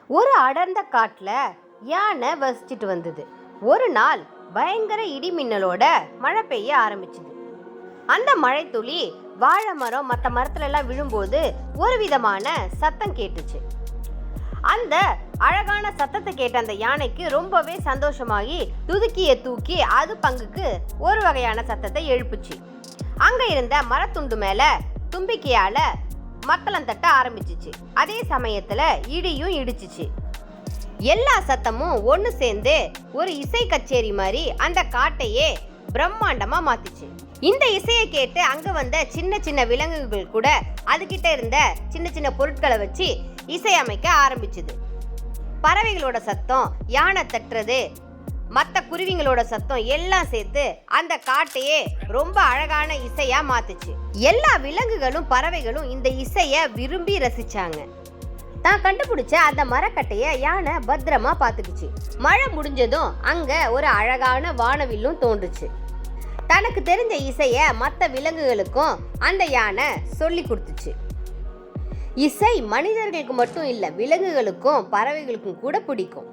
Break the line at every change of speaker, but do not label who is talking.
ஒரு அடர்ந்த காட்டுல யானை வசிச்சுட்டு வந்தது. ஒரு நாள் பயங்கர இடி மின்னலோட மழை பெய்ய ஆரம்பிச்சுது. அந்த மழை துளி வாழை மரம் மற்ற மரத்துல எல்லாம் விழும்போது ஒரு விதமான சத்தம் கேட்டுச்சு. அந்த அழகான சத்தத்தை கேட்ட அந்த யானைக்கு ரொம்பவே சந்தோஷமாகி துதுக்கிய தூக்கி அது பங்குக்கு ஒரு வகையான சத்தத்தை எழுப்புச்சு. அங்க இருந்த மரத்துண்டு மேல தும்பிக்கையால மத்தளம் தட்ட ஆரம்பிச்சிச்சு. அதே சமயத்துல இடியும் இடிச்சிச்சு. எல்லா சத்தமும் ஒன்று சேர்ந்து ஒரு இசை கச்சேரி மாதிரி அந்த காட்டையே பிரம்மாண்டமா மாத்திச்சு. இந்த இசையை கேட்டு அங்க வந்த சின்ன சின்ன விலங்குகள் கூட அதுகிட்ட இருந்த சின்ன சின்ன பொருட்களை வச்சு இசையமைக்க ஆரம்பிச்சுது. பறவைகளோட சத்தம், யானை தட்டுறது, மற்ற குருவிங்களோட சத்தம் எல்லாம் சேர்த்து அந்த காட்டையே ரொம்ப அழகான இசையா மாத்துச்சு. எல்லா விலங்குகளும் பறவைகளும் இந்த இசைய விரும்பி ரசிச்சாங்க. தான் கண்டுபிடிச்ச அந்த மரக்கட்டைய யானை பத்திரமா பாத்துக்குச்சு. மழை முடிஞ்சதும் அங்க ஒரு அழகான வானவில்லும் தோன்றுச்சு. தனக்கு தெரிஞ்ச இசைய மற்ற விலங்குகளுக்கும் அந்த யானை சொல்லி கொடுத்துச்சு. இசை மனிதர்களுக்கு மட்டும் இல்ல, விலங்குகளுக்கும் பறவைகளுக்கும் கூட பிடிக்கும்.